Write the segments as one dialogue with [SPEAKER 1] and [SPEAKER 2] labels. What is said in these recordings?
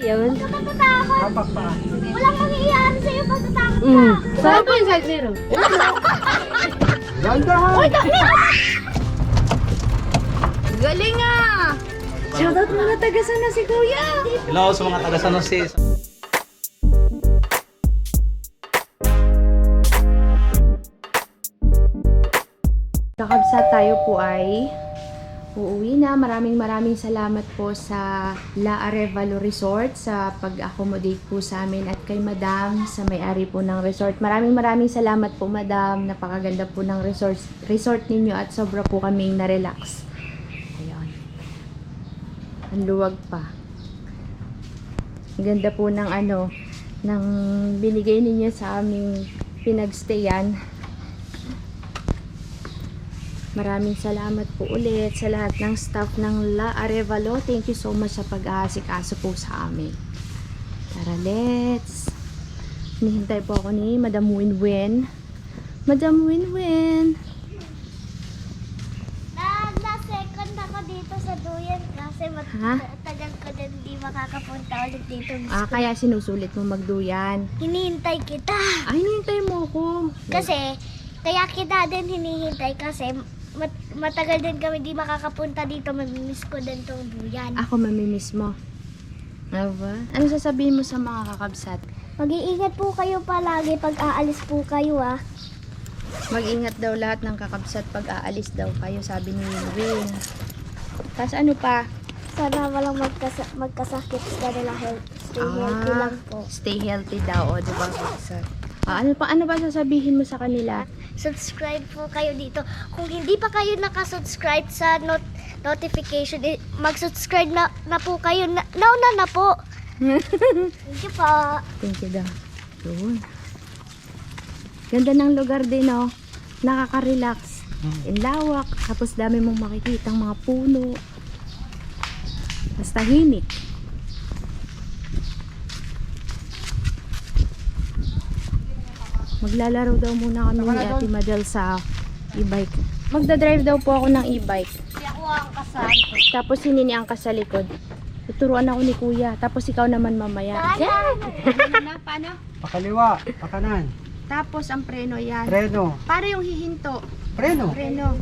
[SPEAKER 1] Yun.
[SPEAKER 2] Nakatatakot.
[SPEAKER 3] Tapak pa.
[SPEAKER 2] Walang mangyayari sa'yo pag natakot ka.
[SPEAKER 1] Saan po yung side mirror?
[SPEAKER 3] Dandahan!
[SPEAKER 2] Uy, dami!
[SPEAKER 1] Galing ah! Shoutout mga tagasan na si Kuya!
[SPEAKER 3] Hello sa mga taga San Jose.
[SPEAKER 1] Kakabsat tayo po ay uuwi na. Maraming salamat po sa La Arevalo Resort sa pag-accommodate po sa amin at kay Madam sa may-ari po ng resort. Maraming salamat po Madam. Napakaganda po ng resort ninyo at sobra po kaming na-relax. Ayun. Ang luwag pa. Ang ganda po ng ng binigay ninyo sa aming pinagstayan. Maraming salamat po ulit sa lahat ng staff ng La Arevalo. Thank you so much sa pag-aasikaso po sa amin. Tara, let's! Hinihintay po ako ni Madam Winwin. Madam Winwin!
[SPEAKER 2] Na-second ako dito sa Duyan kasi matagal ko din hindi makakapunta ulit dito.
[SPEAKER 1] Kaya sinusulit mo magduyan.
[SPEAKER 2] Hinihintay kita.
[SPEAKER 1] Ay, hinihintay mo ako.
[SPEAKER 2] Kasi, kaya kita din hinihintay kasi matagal din kami di makakapunta dito. Mamimiss ko din tong Duyan.
[SPEAKER 1] Ako mamimiss mo. Aba? Ano sasabihin mo sa mga kakabsat?
[SPEAKER 2] Mag-iingat po kayo palagi pag aalis po kayo ah.
[SPEAKER 1] Mag-ingat daw lahat ng kakabsat pag aalis daw kayo, sabi ni Winwin. Tapos ano pa?
[SPEAKER 2] Sana walang magkasakit sa nila health. Stay healthy lang po.
[SPEAKER 1] Stay healthy daw, o diba kakabsat? Ano pa sasabihin mo sa kanila?
[SPEAKER 2] Subscribe po kayo dito. Kung hindi pa kayo nakasubscribe sa notification, mag-subscribe na po kayo. Nauna na po. Thank you po.
[SPEAKER 1] Thank you daw. Yun. Ganda ng lugar din, no? Nakaka-relax. In lawak. Tapos dami mong makikita mga puno. Basta tahimik. Maglalaro daw muna kami ni Ate Madel sa e-bike. Magdadrive daw po ako ng e-bike.
[SPEAKER 2] Hindi ako ang kasal.
[SPEAKER 1] Tapos hininiangkas sa likod. Tuturuan ako ni Kuya. Tapos ikaw naman mamaya. Paano?
[SPEAKER 3] Pakaliwa, pakanan.
[SPEAKER 1] Tapos ang preno yan.
[SPEAKER 3] Preno.
[SPEAKER 1] Para yung hihinto.
[SPEAKER 3] Preno.
[SPEAKER 1] Preno.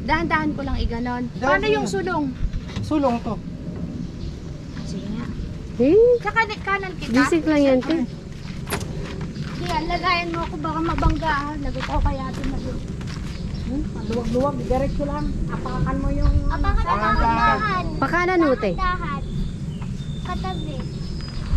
[SPEAKER 1] Dahan-dahan ko lang iganon. Paano yung sulong?
[SPEAKER 3] Sulong to.
[SPEAKER 1] Sige nga.
[SPEAKER 4] Tsaka kanan kita.
[SPEAKER 1] Basic lang yan, te.
[SPEAKER 4] Kaya lagayan mo ako baka mabangga. Lagot ako kay Ate Madu. Luwag-luwag, diretso lang. Apakan mo yung...
[SPEAKER 2] Apakan na dahan.
[SPEAKER 1] Pakanan mo, te.
[SPEAKER 2] Dahan. Katabi.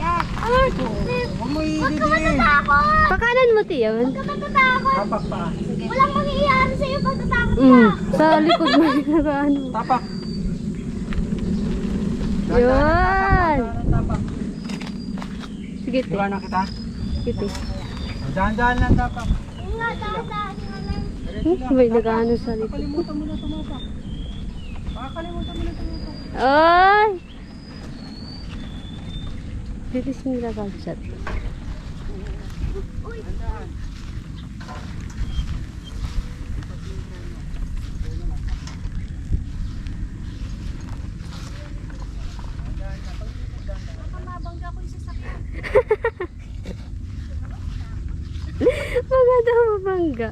[SPEAKER 2] Yan.
[SPEAKER 3] Huwag mo
[SPEAKER 2] Huwag ka
[SPEAKER 3] ididiin.
[SPEAKER 2] matatakot.
[SPEAKER 1] Pakanan mo, te, yun.
[SPEAKER 2] Huwag ka matatakot.
[SPEAKER 3] Tapak pa.
[SPEAKER 2] Walang mangyayari sa'yo pag natakot ka.
[SPEAKER 1] Sa likod mo yung ano.
[SPEAKER 3] Tapak.
[SPEAKER 1] Yun.
[SPEAKER 3] Tapak.
[SPEAKER 1] Sige, te.
[SPEAKER 3] Iwanan kita.
[SPEAKER 1] Sige, te.
[SPEAKER 3] Dahan-dahan lang tapak.
[SPEAKER 2] Yung nga, dahan-dahan nga lang.
[SPEAKER 1] May nag-ano sa likod.
[SPEAKER 3] Kalimutan mo na tumapak. Kalimutan mo na tumapak.
[SPEAKER 1] Ay! Bilis nila kakabsat. Maganda mabangga.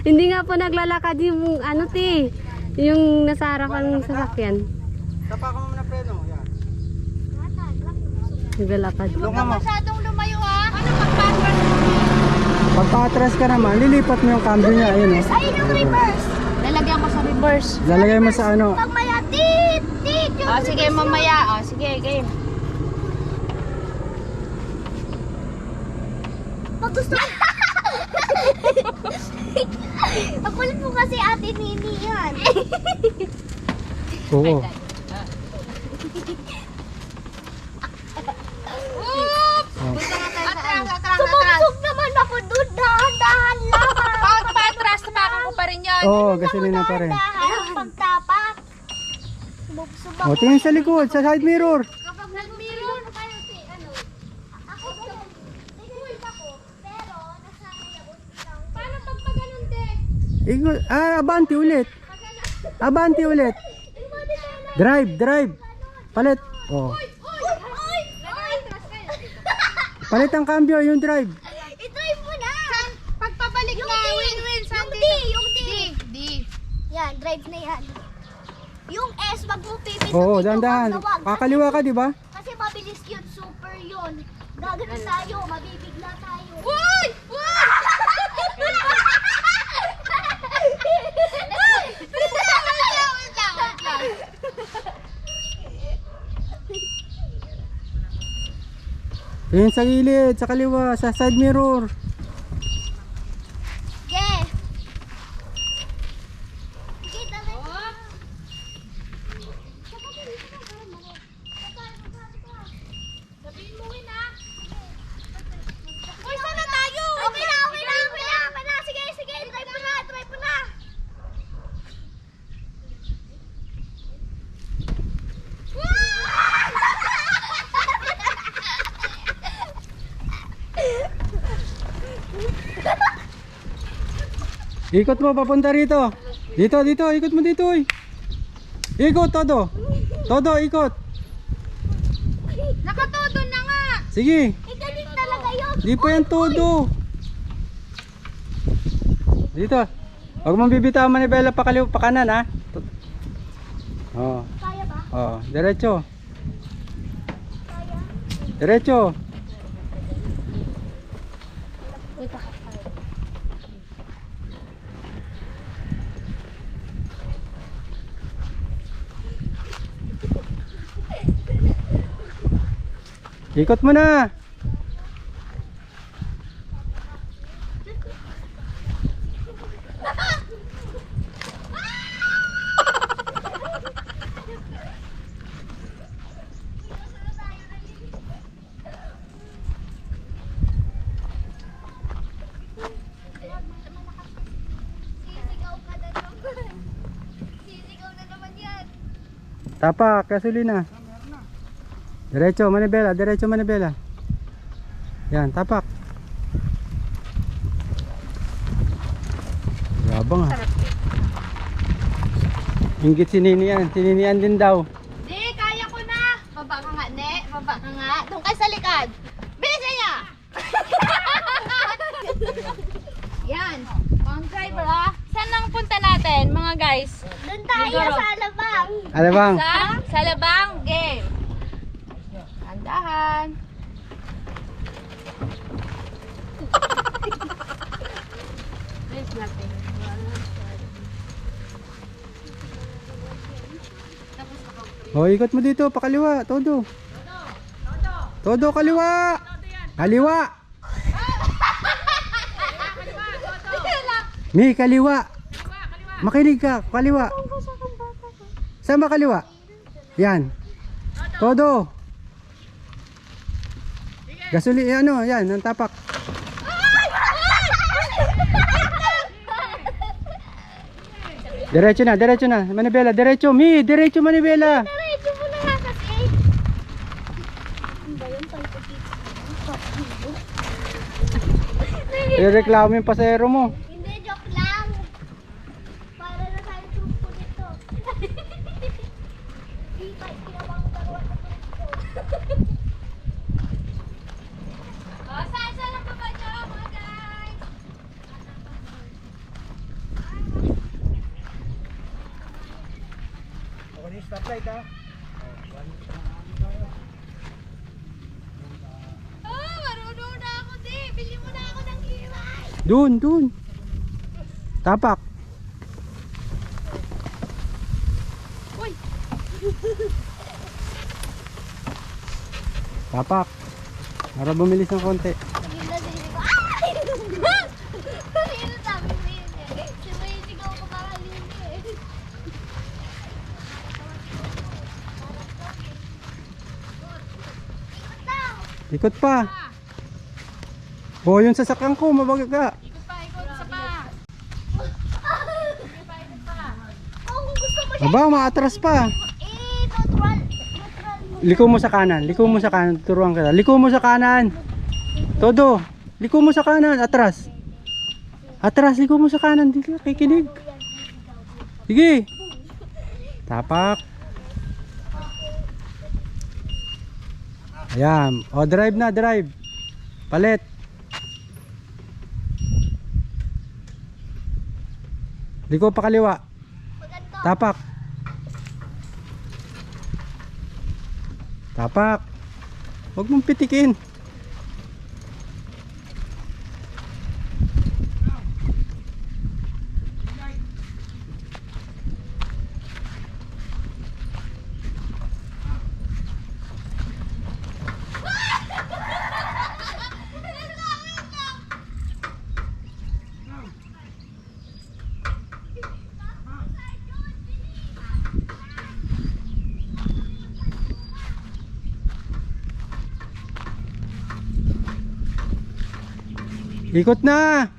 [SPEAKER 1] Hindi nga po naglalakad yung ano, te. Yung nasa harapan ng sasakyan.
[SPEAKER 3] Tapakan mo muna preno. Yan.
[SPEAKER 1] Naglalakad.
[SPEAKER 3] Tulungan mo.
[SPEAKER 4] Masyadong lumayo ha. Ano magpapag?
[SPEAKER 3] Pagpa-atras ka naman, lilipat mo yung cambio niya. Ayun eh.
[SPEAKER 2] Ayun yung reverse.
[SPEAKER 4] Lalagyan ko sa reverse.
[SPEAKER 3] Lalagay mo sa ano.
[SPEAKER 2] Pag maya, tit, tit. Yung
[SPEAKER 4] Sige mamaya. Sige, game.
[SPEAKER 2] Pag gusto ko. Nakulit mo kasi Ate Nini yan.
[SPEAKER 3] Oo.
[SPEAKER 2] Sumuksok naman ako doon. Dahan-dahan lang.
[SPEAKER 4] Patras, tapakan ko pa rin yan.
[SPEAKER 3] Oo, gasolina pa rin.
[SPEAKER 2] Dahan pagtapak. Sumuksok ako.
[SPEAKER 3] O, tingin sa likod, sa side mirror.
[SPEAKER 2] Kapag nag-mirror kayo si ano. Ako tingin ako. Pero nasanay ako. Paano pag ganun din?
[SPEAKER 3] Abante ulit. Abante ulit. Drive, drive. Palit. Oh.
[SPEAKER 2] Uy!
[SPEAKER 3] Palit ang cambio, yung drive.
[SPEAKER 2] I-drive mo na!
[SPEAKER 4] Pagpabalik
[SPEAKER 2] Yung
[SPEAKER 4] na,
[SPEAKER 2] D!
[SPEAKER 4] win-win.
[SPEAKER 2] Yung D! Yung D!
[SPEAKER 4] D.
[SPEAKER 2] Yan, drive na yan. Yung S, wag mo pipindutin
[SPEAKER 3] Oo,
[SPEAKER 2] yung
[SPEAKER 3] dahan-dahan.
[SPEAKER 2] wag na wag.
[SPEAKER 3] Kakaliwa ka, di ba?
[SPEAKER 2] Kasi mabilis yun, super yun. Gaganon tayo, mabibigla tayo.
[SPEAKER 4] Uy!
[SPEAKER 3] Ayun sa gilid, sa kaliwa, sa side mirror.
[SPEAKER 2] Yeah. Sige, dali.
[SPEAKER 4] Sabihin mo win ha.
[SPEAKER 2] Uy, sana tayo? Okay na, okay na, okay na. Okay na. Sige, sige, drive mo na, drive mo na.
[SPEAKER 3] Ikot mo, papunta rito. Dito, dito, ikot mo dito, oy. Ikot, todo. Todo, ikot.
[SPEAKER 4] Nakatodo na nga.
[SPEAKER 3] Sige,
[SPEAKER 2] Galit talaga yun.
[SPEAKER 3] di pa yan todo. Dito. Huwag mong bibitawan manibela pa kaliwa, pa kanan, ha. Oo,
[SPEAKER 2] Kaya ba?
[SPEAKER 3] oo, diretso.
[SPEAKER 2] Kaya?
[SPEAKER 3] Diretso. Ikot mo na.
[SPEAKER 2] Sisigaw ka na naman. Sisigaw na naman yan.
[SPEAKER 3] Tapak, gasolina. Diretso, manibela, diretso, manibela. Yan, tapak. Yabang ha. Inggit si Ninian, si Ninian din daw.
[SPEAKER 4] Di, kaya ko na. Baba ka nga, ne. Baba ka nga. Doon kayo sa likod. Bilisan niya. Yan. Ang driver ha. Saan ang punta natin mga guys?
[SPEAKER 2] Doon tayo sa alabang.
[SPEAKER 3] Ano bang?
[SPEAKER 4] Sa Labang game. Andahan. There's nothing.
[SPEAKER 3] O, ikot mo dito, pakaliwa, todo. Todo, kaliwa. Kaliwa. Mi, kaliwa. Makinig ka, kaliwa. Saan ba kaliwa? Yan. Todo. Gasoli, ano, yan, ang tapak. Diretso na, manibela, diretso, Mi, diretso, manibela.
[SPEAKER 2] Diretso mo na nga kasi. Ano ba yun?
[SPEAKER 3] Ireklamo yung pasero mo.
[SPEAKER 2] Hindi, joke lang. Para na tayo trupo nito. Di pa ginawang dalawa na trupo.
[SPEAKER 4] Saan ang baba niyo mga guys? Marunong na ako di. Bili mo na ako ng kiray.
[SPEAKER 3] Dun. Tapak. Tapak. Para bumilis ng konti.
[SPEAKER 2] Sabihin na sisi ko. Ay! Sino sabi mo yun eh? Si Wayne, ikaw ko makalini eh. Ikot daw!
[SPEAKER 3] Ikot pa. O, yung sasakyan ko, mabaga.
[SPEAKER 4] Ikot pa, ikot sa pa.
[SPEAKER 2] Oh, kung gusto mo siya,
[SPEAKER 3] Aba, maatras pa.
[SPEAKER 2] neutral mo.
[SPEAKER 3] Liko mo sa kanan, turuan ka. Liko mo sa kanan. Todo. Liko mo sa kanan, atras. Atras, liko mo sa kanan, di ka kikinig. Sige. Tapak. Ayan, o drive na, drive. Palit. Liko pa kaliwa. Tapak. Tapak. Huwag mong pitikin. Ikot na.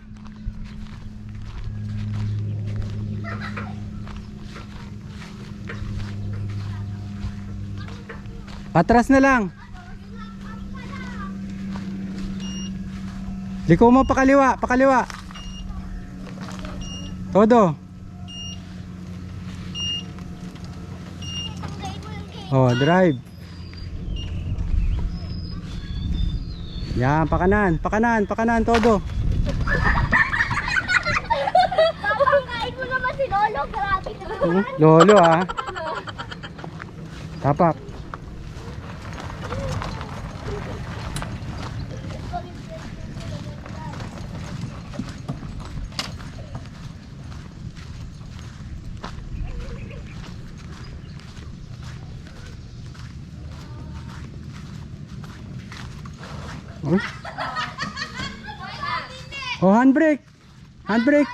[SPEAKER 3] Atras na lang. Liko mo pakaliwa, pakaliwa. Todo. Oh, drive. Yan, pakanan, pakanan, pakanan, todo.
[SPEAKER 2] Papangkain mo naman si Lolo. Grabe naman.
[SPEAKER 3] Lolo ah. Tapak. Oh, handbrake. Handbrake.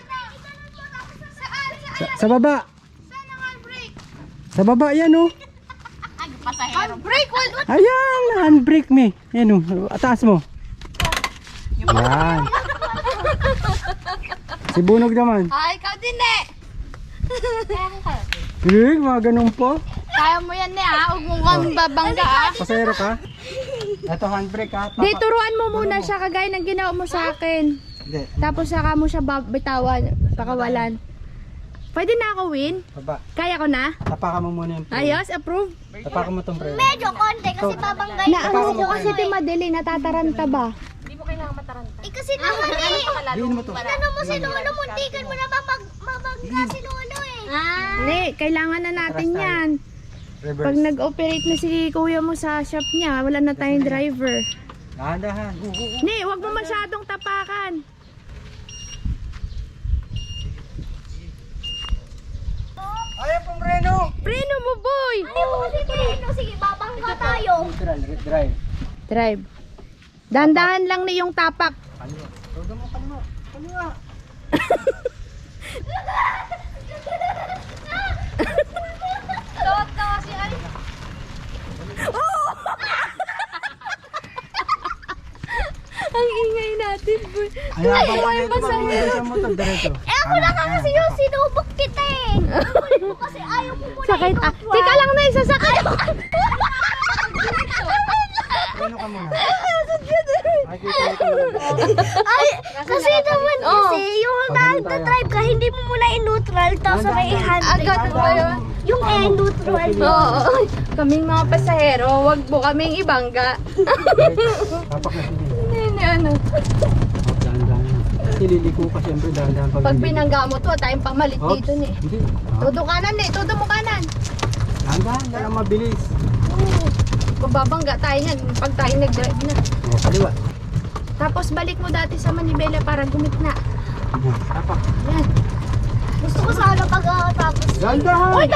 [SPEAKER 3] Sa baba. Sa baba yan oh.
[SPEAKER 4] Handbrake, what?
[SPEAKER 3] Ayan, handbrake me. Yan oh, ataas mo. Yan. Si Bunog naman.
[SPEAKER 4] Ay, ikaw din eh.
[SPEAKER 3] Kilig, mga ganun po.
[SPEAKER 4] Kaya mo yan eh ha. Huwag mong kang babangga ah.
[SPEAKER 3] Pasero ka. Ito handbrake ha.
[SPEAKER 1] Di, turuan mo muna siya kagaya ng ginawa mo sa akin.
[SPEAKER 3] Hindi.
[SPEAKER 1] Tapos saka mo siya bitawan, pakawalan. Pwede na ako win?
[SPEAKER 3] Baba.
[SPEAKER 1] Kaya ko na?
[SPEAKER 3] Tapakan mo muna yung preno.
[SPEAKER 1] Ayos, approve.
[SPEAKER 3] Tapakan mo tong preno.
[SPEAKER 2] Medyo konti kasi babanggain
[SPEAKER 1] Na ano ko kasi madali, natataranta ba?
[SPEAKER 2] Eh kasi naman eh.
[SPEAKER 3] Diin mo to.
[SPEAKER 2] Ano mo si Lolo, muntikan mo na mabangga si Lolo eh.
[SPEAKER 1] Hindi, kailangan na natin yan.
[SPEAKER 3] Reverse.
[SPEAKER 1] Pag nag-operate na si kuya mo sa shop niya, wala na tayong driver.
[SPEAKER 3] Dahan-dahan.
[SPEAKER 1] Hindi, wag mo masyadong tapakan.
[SPEAKER 3] Ayaw pong preno.
[SPEAKER 1] Preno mo, boy!
[SPEAKER 2] Ayaw mo kasi preno. Sige, babangga tayo.
[SPEAKER 3] Drive.
[SPEAKER 1] Drive. Dandahan lang na yung tapak.
[SPEAKER 3] Kaliwa. Todo mo kaliwa. Kaliwa.
[SPEAKER 2] Lord na kasi ay.
[SPEAKER 1] Ang ingay natin, boy.
[SPEAKER 3] Ayaw pa pa nito pag hindi sa motor diretso.
[SPEAKER 2] Eh ako na kasi yung sinubok kita eh. Kulit mo kasi ayaw mo muna
[SPEAKER 1] Sakit. Ah, tika lang na isasakay.
[SPEAKER 3] Preno ka muna. Ay, kita ito.
[SPEAKER 2] Ay, kasi naman kasi yung nag-drive ka, hindi mo muna in-neutral tapos may i-handbrake mo. Yung neutral mo.
[SPEAKER 1] Oo. Kaming mga pasahero, wag po kaming ibangga.
[SPEAKER 3] Tapak na sige.
[SPEAKER 1] Hindi, ano.
[SPEAKER 3] Dahan-dahan. Nililiko ka siyempre dahan-dahan pag
[SPEAKER 1] Pag
[SPEAKER 3] nililiko.
[SPEAKER 1] binangga mo to, tayong pamalit
[SPEAKER 3] Oops,
[SPEAKER 1] dito ni.
[SPEAKER 3] Hindi.
[SPEAKER 1] Todo kanan eh, todo mo kanan.
[SPEAKER 3] Dahan-dahan, kaya mabilis.
[SPEAKER 1] Kung babangga tayo niyan, pag tayo nag-drive na.
[SPEAKER 3] Oh, kaliwa.
[SPEAKER 1] Tapos balik mo dati sa manibela para gumitna.
[SPEAKER 3] Tapak.
[SPEAKER 1] Yan.
[SPEAKER 2] Gusto ko sana pagkatapos.
[SPEAKER 3] Dahan-dahan. Uy,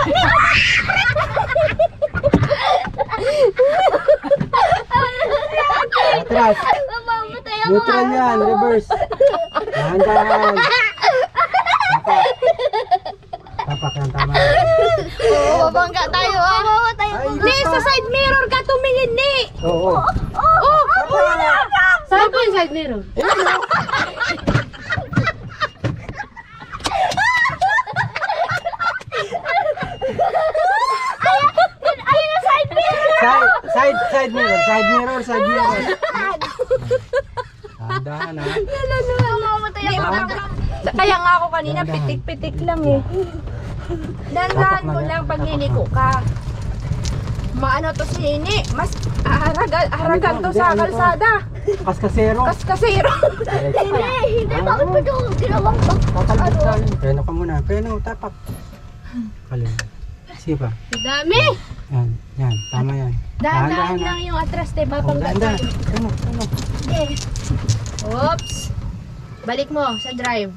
[SPEAKER 3] atras.
[SPEAKER 2] Mamamatay ako.
[SPEAKER 3] Neutral yan, reverse. Dahan-dahan. Tapak. Tapak yan, tama.
[SPEAKER 1] Oo, babangga tayo ah.
[SPEAKER 2] Mamamatay ako.
[SPEAKER 3] Ay,
[SPEAKER 1] Ni, sa side mirror ka tumingin ni.
[SPEAKER 3] Oo.
[SPEAKER 1] Oh, saan po yung side mirror?
[SPEAKER 2] Ayun na side mirror.
[SPEAKER 3] Side mirror, side mirror, side mirror. Dahan-dahan ha.
[SPEAKER 2] Mamamatay ako.
[SPEAKER 1] Kaya nga ako kanina pitik-pitik lang eh. Dandahan mo lang pag liliko ka. Maano to si Nini? Mas haragan to sa
[SPEAKER 3] Ano to?
[SPEAKER 1] kalsada.
[SPEAKER 3] Kaskasero.
[SPEAKER 1] Kaskasero.
[SPEAKER 2] Hindi, bakit pa ito ginawang bang?
[SPEAKER 3] Tatalbos tayo. Preno ka muna. Preno, tapak. Kalim. Sige pa.
[SPEAKER 1] Dami.
[SPEAKER 3] Yan. Tama yan.
[SPEAKER 1] Dahan-dahan lang yung atras, te.
[SPEAKER 3] Oh,
[SPEAKER 1] Mapanggat.
[SPEAKER 3] dahan. Preno.
[SPEAKER 1] Oops. Balik mo sa drive.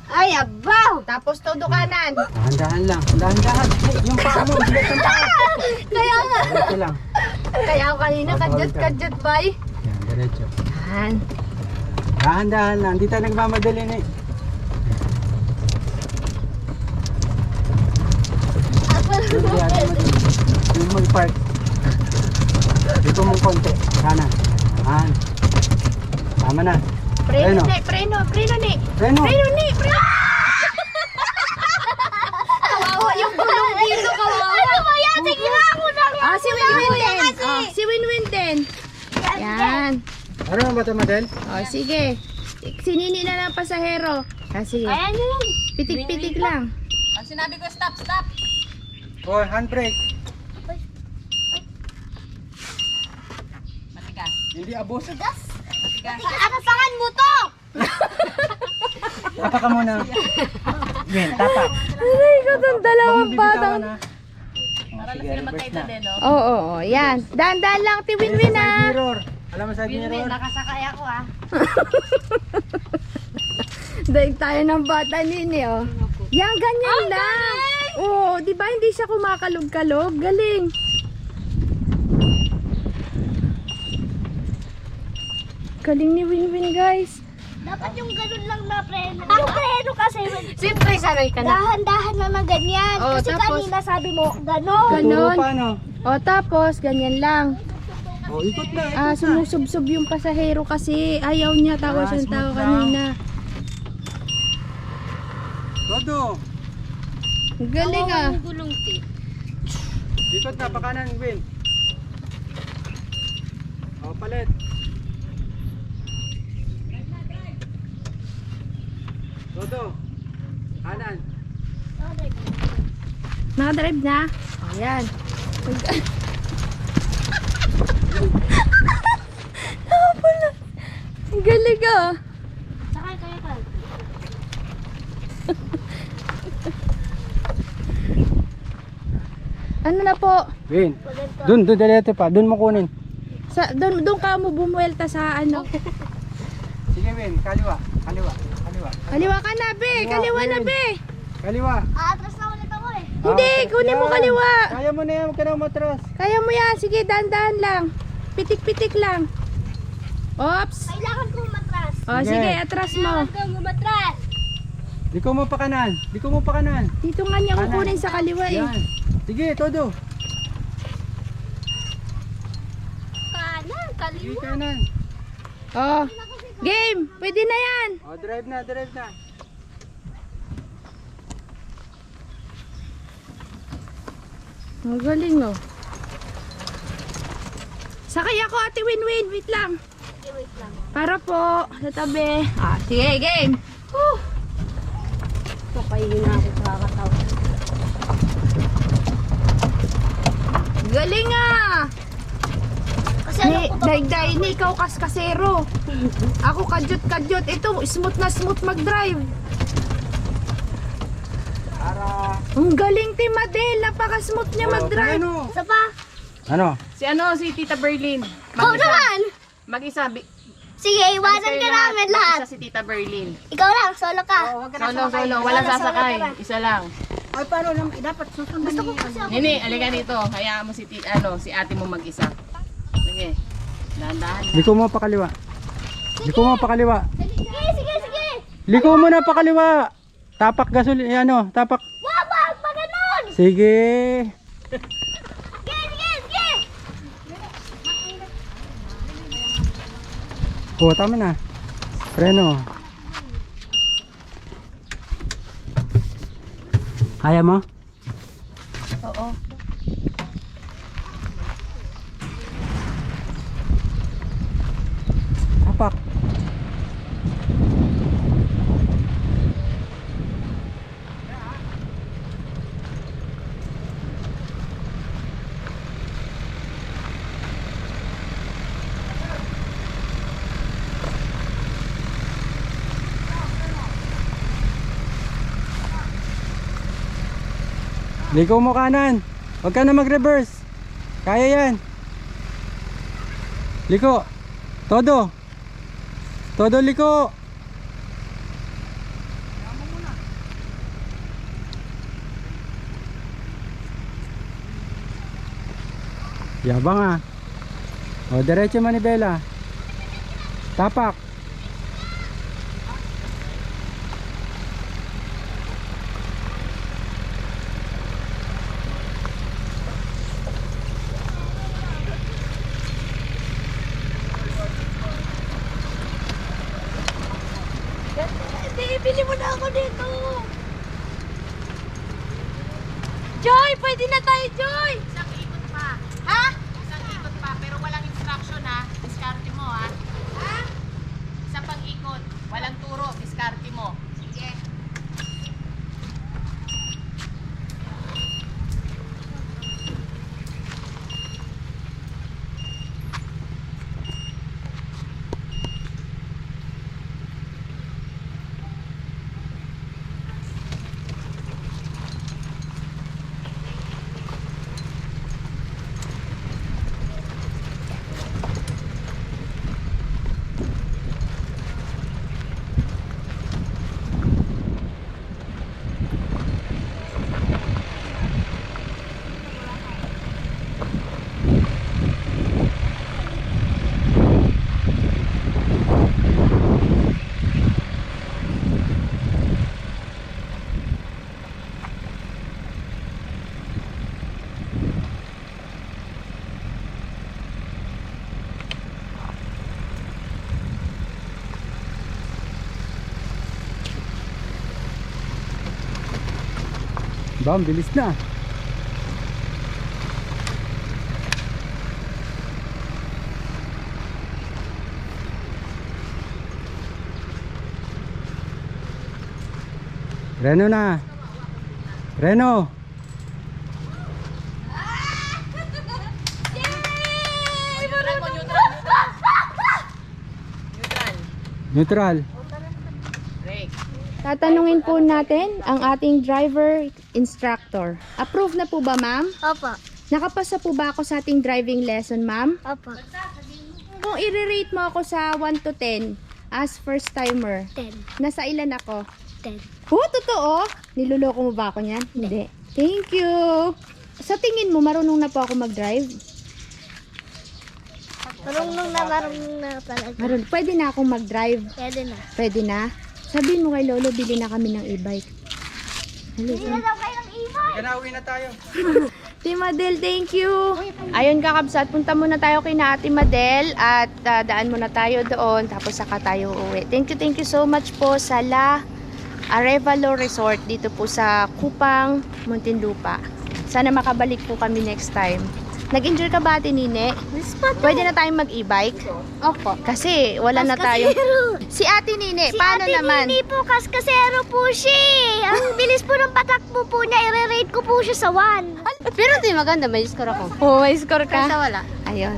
[SPEAKER 2] Ay, abaw!
[SPEAKER 1] Tapos todo kanan.
[SPEAKER 3] Dahan-dahan lang. Dahan-dahan. Ay, yung paa mo. Bigat ang paa.
[SPEAKER 2] Kaya nga.
[SPEAKER 3] Diretso lang.
[SPEAKER 1] Kaya ako kanina, kadyot-kadyot, bay.
[SPEAKER 3] Yan, diretso.
[SPEAKER 1] Yan.
[SPEAKER 3] Dahan-dahan lang. Hindi tayo nagmamadali na eh. Hindi tayo madali. Yung mag-park. Dito mong konti. Kanan. Yan. Tama na.
[SPEAKER 1] Preno,
[SPEAKER 3] Preno.
[SPEAKER 1] ni. Preno ni.
[SPEAKER 3] Preno.
[SPEAKER 1] Preno ni. Kawawa yung gulong dito, kawawa.
[SPEAKER 2] Ano ba yan? Sige nga ako na.
[SPEAKER 1] Si Winwin din. Si Winwin din. Yan.
[SPEAKER 3] Ano ba ito, Madel?
[SPEAKER 1] Sige. Sinini na ng pasahero. Sige.
[SPEAKER 2] Ayan yun.
[SPEAKER 1] Pitik-pitik lang.
[SPEAKER 3] Oh, handbrake. Hindi abos.
[SPEAKER 2] Akasangan mo to!
[SPEAKER 3] Tapak ka muna. Yan, tapak.
[SPEAKER 1] Aray ko itong dalawang
[SPEAKER 3] Bibitawan
[SPEAKER 1] batang.
[SPEAKER 3] na. Para na sila magkaita din, no?
[SPEAKER 1] Oo, yan. Dahan-dahan lang, ti Winwin
[SPEAKER 3] Side
[SPEAKER 1] ah.
[SPEAKER 3] mirror. Alam mo side mirror?
[SPEAKER 2] Nakasakay ako ah.
[SPEAKER 1] Daig tayo ng bata nini, oh. Yan, ganyan lang. Oo, di ba hindi siya kumakalog-kalog? Galing. Galing ni Winwin, guys.
[SPEAKER 2] Dapat yung ganun lang na preno. Yung preno kasi
[SPEAKER 1] Siyempre, sanay ka
[SPEAKER 2] dahan-dahan na ganyan.
[SPEAKER 1] Oh,
[SPEAKER 2] kasi
[SPEAKER 1] tapos-
[SPEAKER 2] kanina sabi mo, ganon.
[SPEAKER 1] Ganon.
[SPEAKER 3] Turo paano?
[SPEAKER 1] O, tapos, ganyan lang.
[SPEAKER 3] Oh, ikot na.
[SPEAKER 1] Sumusubsob yung pasahero kasi ayaw niya. Tawa siya ng tao
[SPEAKER 3] smooth lang.
[SPEAKER 1] kanina.
[SPEAKER 3] Todo.
[SPEAKER 1] Ang galing ah.
[SPEAKER 3] Ikot na, pakanan, Win. Oh, palit. Todo. Kanan.
[SPEAKER 1] Nakadrive na? O, yan. Nakapala. Ang galing ah.
[SPEAKER 2] Sakay kayo ka.
[SPEAKER 1] Ano na po?
[SPEAKER 3] Win. Dun, diretso pa. Dun mo kunin.
[SPEAKER 1] Doon ka mo bumuelta sa ano.
[SPEAKER 3] Sige, Win. Kaliwa. Kaliwa. Kaliwa.
[SPEAKER 1] Kaliwa ka na, be. Kaliwa na, be.
[SPEAKER 3] Kaliwa.
[SPEAKER 2] Aatras na ulit ako eh.
[SPEAKER 1] Hindi, kunin mo
[SPEAKER 3] Yan.
[SPEAKER 1] kaliwa.
[SPEAKER 3] Kaya mo na yan. Huwag ka na umatras.
[SPEAKER 1] Kaya mo yan. Sige, dahan-dahan lang. Pitik-pitik lang. Oops.
[SPEAKER 2] Kailangan ko matras.
[SPEAKER 1] O,
[SPEAKER 3] Sige.
[SPEAKER 1] sige, atras mo.
[SPEAKER 2] Kailangan ko matras.
[SPEAKER 3] Liko mo pa kanan. Liko mo pa kanan.
[SPEAKER 1] Dito nga niya
[SPEAKER 3] Kanan.
[SPEAKER 1] kukunin sa kaliwa eh.
[SPEAKER 3] Yan. Sige, todo.
[SPEAKER 2] Kanan,
[SPEAKER 3] Sige,
[SPEAKER 2] kaliwa.
[SPEAKER 3] kanan.
[SPEAKER 1] Oh, game. Pwede na yan.
[SPEAKER 3] Oh, drive na, drive na.
[SPEAKER 1] Ang galing oh. Sakay ako, Ate Winwin. Wait lang.
[SPEAKER 2] Okay, wait lang.
[SPEAKER 1] Para po sa tabi. Sige, game. Whew.
[SPEAKER 2] Papayin na ako kakataw.
[SPEAKER 1] Galing ah.
[SPEAKER 2] Kasi ano
[SPEAKER 1] Ni,
[SPEAKER 2] ko to?
[SPEAKER 1] daig-daig ni ikaw kaskasero. Ako kadyot-kadyot. Ito, smooth na smooth mag-drive.
[SPEAKER 3] Para.
[SPEAKER 1] Ang galing, Timadel. Napaka-smooth niya mag-drive.
[SPEAKER 3] Ano?
[SPEAKER 2] Isa pa?
[SPEAKER 3] Ano?
[SPEAKER 5] Si Tita Berlin.
[SPEAKER 2] Oo naman.
[SPEAKER 5] Mag-isa.
[SPEAKER 2] Sige, iwanan ka namin lahat.
[SPEAKER 5] Mag-isa si Tita Berlin.
[SPEAKER 2] Ikaw lang, solo ka.
[SPEAKER 5] Solo. Walang sasakay. Isa lang.
[SPEAKER 4] Ay, paano lang, dapat susundan
[SPEAKER 2] Gusto ko kasi ako.
[SPEAKER 5] Nini, alika dito. Hayaan mo si ate mo mag-isa. Sige. Dahan-dahan.
[SPEAKER 3] Liko mo pa kaliwa. Liko mo pa kaliwa.
[SPEAKER 2] Sige.
[SPEAKER 3] Liko mo na pa kaliwa. Tapak gasolina, ano, tapak.
[SPEAKER 2] Wag, pa ganun.
[SPEAKER 3] Sige.
[SPEAKER 2] Sige.
[SPEAKER 3] Oh, tama na. Preno. Kaya mo?
[SPEAKER 1] Oo.
[SPEAKER 3] Tapak. Liko mo kanan. Huwag ka na mag-reverse. Kaya yan. Liko. Todo. Todo liko. Yabang ah. O, diretso manibela. Tapak.
[SPEAKER 2] Hindi, bili mo na ako dito. Joy, pwede na tayo, Joy.
[SPEAKER 5] Isang ikot pa.
[SPEAKER 2] Ha?
[SPEAKER 5] Isang ikot pa, pero walang instruction ha. Diskarte mo ha.
[SPEAKER 2] Ha?
[SPEAKER 5] Isa pang ikot. Walang turo, diskarte mo.
[SPEAKER 2] Sige.
[SPEAKER 3] Bam, bilis na. Reno na. Reno.
[SPEAKER 5] Neutral mo, neutral. Neutral.
[SPEAKER 3] Neutral.
[SPEAKER 5] Brake.
[SPEAKER 1] Tatanungin po natin ang ating driver instructor. Approve na po ba, ma'am?
[SPEAKER 2] Opo.
[SPEAKER 1] Nakapasa po ba ako sa ating driving lesson, ma'am?
[SPEAKER 2] Opo.
[SPEAKER 1] Kung i-rate mo ako sa 1 to 10 as first timer,
[SPEAKER 2] 10.
[SPEAKER 1] nasa ilan ako?
[SPEAKER 2] 10.
[SPEAKER 1] Oh, totoo? Niluloko mo ba ako niyan? Hindi. Thank you. Sa tingin mo, marunong na po ako mag-drive?
[SPEAKER 2] Marunong na talaga.
[SPEAKER 1] Pwede na akong mag-drive.
[SPEAKER 2] Pwede na.
[SPEAKER 1] Pwede na. Sabihin mo kay Lolo, bili na kami ng e-bike.
[SPEAKER 2] Hindi na daw kayo ng e-bike.
[SPEAKER 3] Kanawin na tayo.
[SPEAKER 1] Ate Madel, thank you. Ayun kakabsat, punta muna tayo kay na Ate Madel at daan muna tayo doon tapos saka tayo uuwi. Thank you so much po sa La Arevalo Resort dito po sa Kupang, Muntinlupa. Sana makabalik po kami next time. Nag-enjoy ka ba, Ate Nine? Pwede na tayong mag-e-bike? Opo. Kasi wala na tayo. Si Ate Nine, paano naman?
[SPEAKER 2] Si Ate Nini po, kaskasero po siya. Ang bilis po ng patakbo po niya. I-rate ko po siya sa 1.
[SPEAKER 1] Pero di maganda, may score ako. Oo, may score ka?
[SPEAKER 2] Kaysa wala.
[SPEAKER 1] Ayun.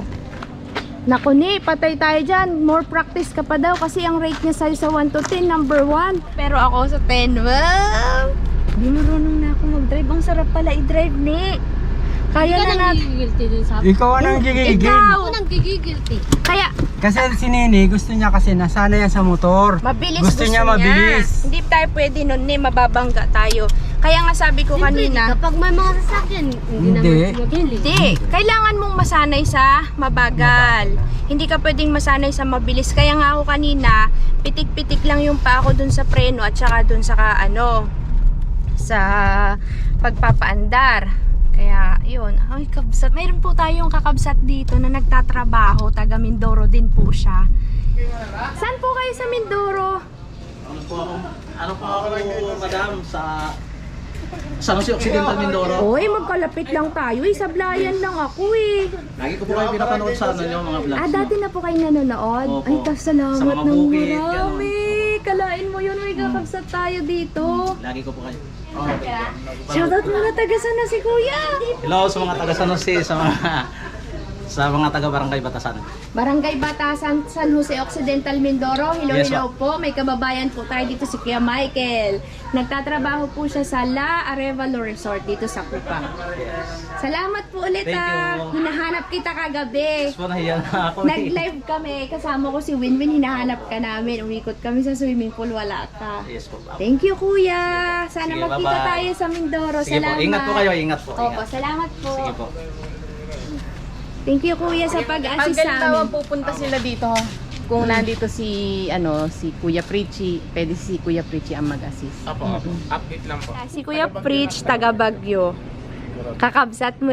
[SPEAKER 1] Naku ni, patay tayo dyan. More practice ka pa daw kasi ang rate niya sa'yo sa 1 to 10, number 1. Pero ako sa 10, wow! Di marunong na ako mag-drive. Ang sarap pala i-drive ni. Kaya na natin.
[SPEAKER 3] Ikaw ang nagigigil.
[SPEAKER 1] Ikaw!
[SPEAKER 4] Nagigigilty.
[SPEAKER 1] Kaya,
[SPEAKER 3] Kasi si Nini, gusto niya kasi nasana yan sa motor.
[SPEAKER 1] mabilis
[SPEAKER 3] Gusto niya mabilis.
[SPEAKER 1] Hindi tayo pwede nun ni, mababangga tayo. Kaya nga sabi ko kanina,
[SPEAKER 4] Kapag may mga sasakyan, hindi
[SPEAKER 3] Hindi.
[SPEAKER 4] naman tumagili.
[SPEAKER 1] hindi. Kailangan mong masanay sa mabagal. Hindi ka pwedeng masanay sa mabilis. Kaya nga ako kanina, pitik-pitik lang yung pa ako dun sa preno at saka dun sa sa pagpapaandar. Kaya, yun. Ay, kabsat. Mayroon po tayong kakabsat dito na nagtatrabaho. Taga Mindoro din po siya. Saan po kayo sa Mindoro?
[SPEAKER 6] Ano po ako, madam, sa San Jose Occidental, Mindoro.
[SPEAKER 1] Oy, magkalapit lang tayo. Sablayan lang ako eh.
[SPEAKER 6] Lagi ko po kayo pinapanood sa ano nyo, mga vlogs.
[SPEAKER 1] Dati na po kayo nanonood?
[SPEAKER 6] Opo.
[SPEAKER 1] Ay, salamat
[SPEAKER 6] Sa mga
[SPEAKER 1] ng
[SPEAKER 6] bukid,
[SPEAKER 1] marami. Kalain mo yun, may kakabsat tayo dito.
[SPEAKER 6] Lagi ko po kayo.
[SPEAKER 1] Shoutout muna taga sana si Kuya.
[SPEAKER 6] Hello sa mga taga San Jose, sa mga sa mga taga-barangay Batasan.
[SPEAKER 1] Barangay Batasan, San Jose Occidental, Mindoro. Hello,
[SPEAKER 6] Yes,
[SPEAKER 1] hello po. May kababayan po tayo dito si Kuya Michael. Nagtatrabaho po siya sa La Arevalo Resort dito sa Kupang. Salamat po ulit
[SPEAKER 6] Thank you.
[SPEAKER 1] Hinahanap kita kagabi.
[SPEAKER 6] So, nahiya na ako.
[SPEAKER 1] Nag-live kami. Kasama ko si Winwin. Hinahanap ka namin. Umikot kami sa swimming pool. Wala ka.
[SPEAKER 6] Yes po.
[SPEAKER 1] Thank you, Kuya. Sana
[SPEAKER 6] Sige,
[SPEAKER 1] magkita
[SPEAKER 6] bye-bye.
[SPEAKER 1] tayo sa Mindoro.
[SPEAKER 6] Sige
[SPEAKER 1] Salamat.
[SPEAKER 6] po, ingat po kayo, ingat po.
[SPEAKER 1] Opo,
[SPEAKER 6] Ingat.
[SPEAKER 1] salamat po.
[SPEAKER 6] Sige po.
[SPEAKER 1] Thank you, Kuya, sa pag-assist
[SPEAKER 5] Hanggang
[SPEAKER 1] sa
[SPEAKER 5] daw
[SPEAKER 1] amin.
[SPEAKER 5] ang pupunta sila dito. Kung nandito si Kuya Pritchie, pwede si Kuya Pritchie ang mag-assist.
[SPEAKER 7] Update lang po.
[SPEAKER 1] Si Kuya Preach, taga Bagyo. Kakabsat mo.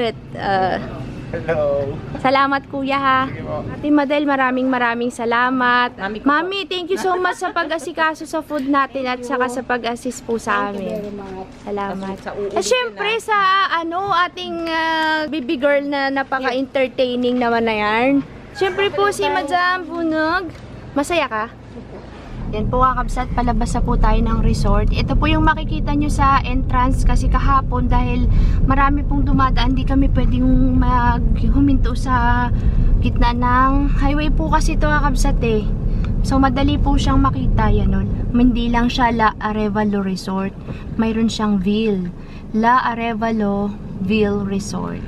[SPEAKER 7] Hello.
[SPEAKER 1] Salamat, Kuya, ha. Ate Madel, maraming salamat.
[SPEAKER 5] Mami ko po.
[SPEAKER 1] Mami, thank you so much sa pag-asikaso sa food natin at saka sa pag-assist po sa amin. Salamat.
[SPEAKER 5] Sa uulitin
[SPEAKER 1] At syempre sa ating baby girl na napaka-entertaining naman na yan. Syempre po si Madam Bunog. Masaya ka? Yan po kakabsat, palabas na po tayo ng resort. Ito po yung makikita nyo sa entrance kasi kahapon dahil marami pong dumadaan, di kami pwedeng huminto sa gitna ng highway po kasi ito kakabsat eh. So madali po siyang makita yan nun. Hindi lang siya La Arevalo Resort. Mayroon siyang Ville. La Arevalo Ville Resort.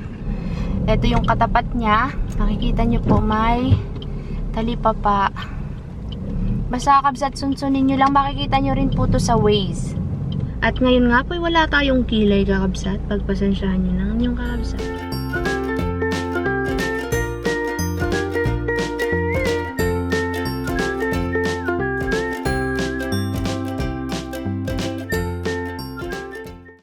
[SPEAKER 1] Ito yung katapat niya. Makikita nyo po may talipapa. Basta kabsat, sunsunin nyo lang. Makikita nyo rin po to sa Waze. At ngayon nga po, wala tayong kilay kakabsat. Pagpasensyahan nyo lang yung kakabsat.